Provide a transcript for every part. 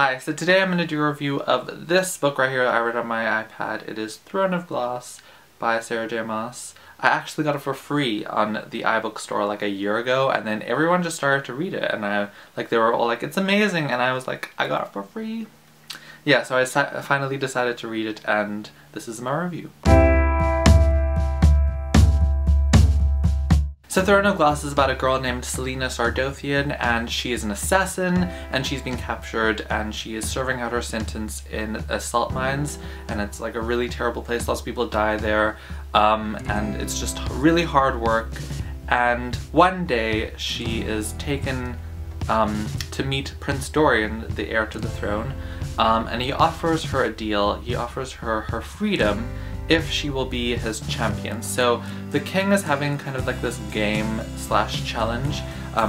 Hi, so today I'm going to do a review of this book right here I read on my iPad. It is Throne of Glass by Sarah J. Maas. I actually got it for free on the iBook store like a year ago, and then everyone just started to read it, and they were all like, it's amazing, and I was like, I got it for free. Yeah, so I finally decided to read it, and this is my review. So Throne of Glass is about a girl named Selena Sardothian, and she is an assassin, and she's been captured, and she is serving out her sentence in salt mines, and it's like a really terrible place. Lots of people die there, and it's just really hard work. And one day she is taken to meet Prince Dorian, the heir to the throne, and he offers her a deal. He offers her her freedom if she will be his champion. So the king is having kind of like this game slash challenge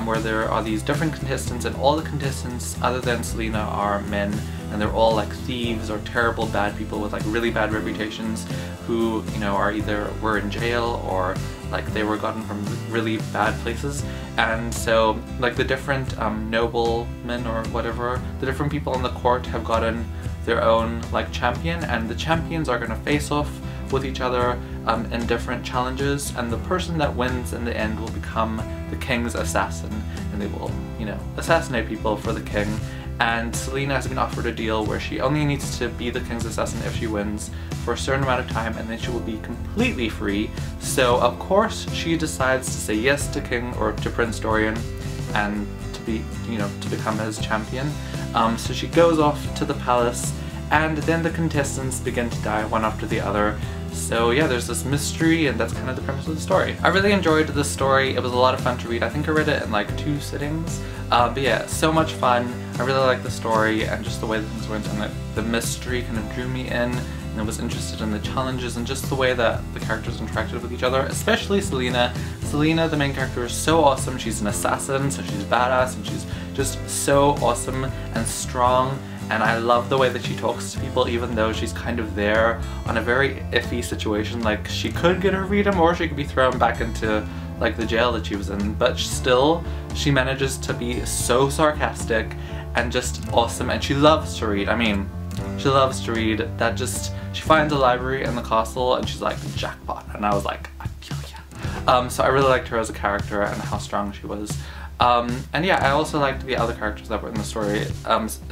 where there are these different contestants, and all the contestants other than Selena are men, and they're all like thieves or terrible bad people with like really bad reputations who, you know, are either were in jail or like they were gotten from really bad places. And so like the different noblemen or whatever, the different people in the court have gotten their own like champion, and the champions are going to face off with each other in different challenges, and the person that wins in the end will become the king's assassin, and they will, you know, assassinate people for the king. And Selena has been offered a deal where she only needs to be the king's assassin if she wins for a certain amount of time, and then she will be completely free. So of course she decides to say yes to Prince Dorian and to be, you know, to become his champion. So she goes off to the palace, and then the contestants begin to die one after the other. So yeah, there's this mystery, and that's kind of the premise of the story. I really enjoyed the story. It was a lot of fun to read. I think I read it in like 2 sittings. But yeah, so much fun. I really liked the story and just the way that things went, and the mystery kind of drew me in, and I was interested in the challenges and just the way that the characters interacted with each other, especially Selena. Selena, the main character, is so awesome. She's an assassin, so she's badass, and she's just so awesome and strong. And I love the way that she talks to people, even though she's kind of there on a very iffy situation. Like, she could get her freedom, or she could be thrown back into like the jail that she was in, but still she manages to be so sarcastic and just awesome. And she loves to read. I mean, she loves to read. That just, she finds a library in the castle and she's like, jackpot. And I was like, I feel ya. So I really liked her as a character and how strong she was. And yeah, I also liked the other characters that were in the story,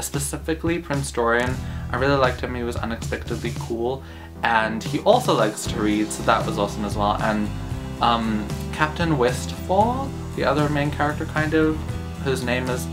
specifically Prince Dorian. I really liked him. He was unexpectedly cool, and he also likes to read, so that was awesome as well. And Captain Westfall, the other main character kind of, whose name is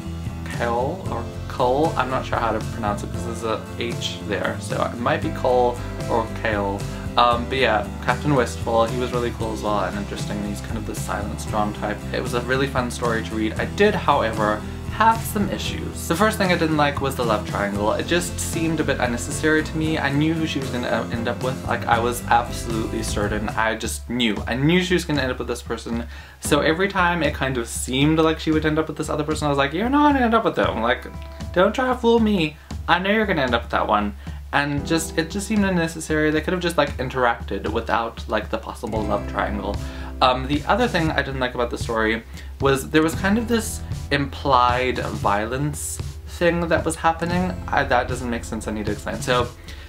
Cole, or Cole, I'm not sure how to pronounce it because there's a H there, so it might be Cole or Kale. But yeah, Captain Westfall, he was really cool as well and interesting. He's kind of the silent, strong type. It was a really fun story to read. I did, however, have some issues. The first thing I didn't like was the love triangle. It just seemed a bit unnecessary to me. I knew who she was going to end up with. Like, I was absolutely certain. I just knew. I knew she was going to end up with this person. So every time it kind of seemed like she would end up with this other person, I was like, you're not going to end up with them. Like, don't try to fool me. I know you're going to end up with that one. And it just seemed unnecessary. They could have just like interacted without like the possible love triangle. The other thing I didn't like about the story was there was kind of this implied violence thing that was happening. That doesn't make sense, I need to explain. So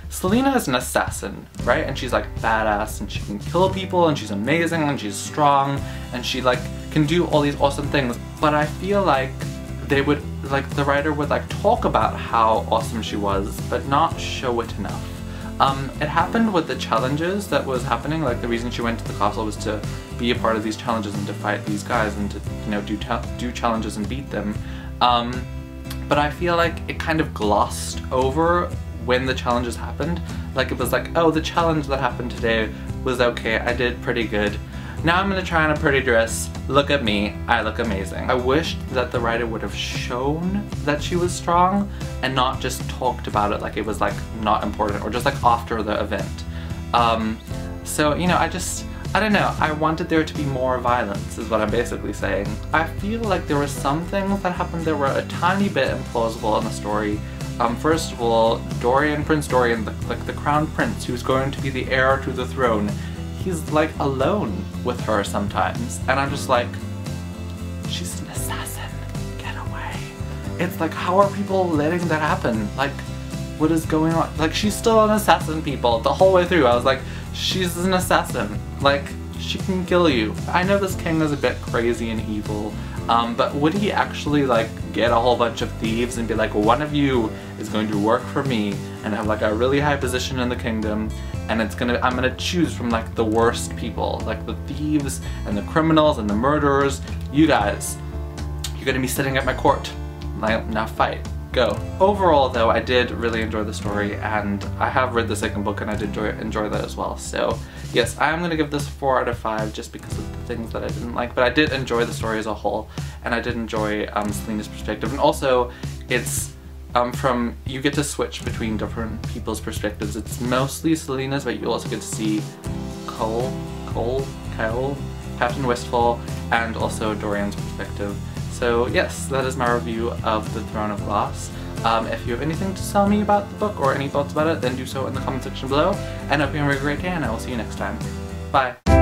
Selena is an assassin, right? And she's like badass, and she can kill people, and she's amazing, and she's strong, and she like can do all these awesome things. But I feel like they would, like, the writer would like talk about how awesome she was, but not show it enough. It happened with the challenges that was happening. Like, the reason she went to the castle was to be a part of these challenges and to fight these guys and to, you know, do challenges and beat them. But I feel like it kind of glossed over when the challenges happened. Like, it was like, oh, the challenge that happened today was okay, I did pretty good. Now I'm gonna try on a pretty dress. Look at me, I look amazing. I wished that the writer would have shown that she was strong and not just talked about it like it was like not important, or just like after the event. So, you know, I don't know, I wanted there to be more violence is what I'm basically saying. I feel like there were some things that happened that were a tiny bit implausible in the story. First of all, Prince Dorian, the crown prince who's going to be the heir to the throne, he's like alone with her sometimes, and I'm just like, she's an assassin, get away. it's like, how are people letting that happen? Like, what is going on? Like, she's still an assassin, people. The whole way through I was like, she's an assassin. Like, she can kill you. I know this king is a bit crazy and evil, but would he actually like get a whole bunch of thieves and be like, one of you is going to work for me and have like a really high position in the kingdom, and I'm gonna choose from like the worst people, like the thieves and the criminals and the murderers. You guys, you're gonna be sitting at my court. Now fight. Go. Overall though, I did really enjoy the story, and I have read the second book and I did enjoy that as well. So yes, I am going to give this 4 out of 5 just because of the things that I didn't like, but I did enjoy the story as a whole, and I did enjoy Selena's perspective. And also, it's you get to switch between different people's perspectives. It's mostly Selena's, but you also get to see Kyle, Captain Wistful, and also Dorian's perspective. So yes, that is my review of The Throne of Glass. If you have anything to tell me about the book or any thoughts about it, then do so in the comment section below. And I hope you have a great day, and I will see you next time. Bye!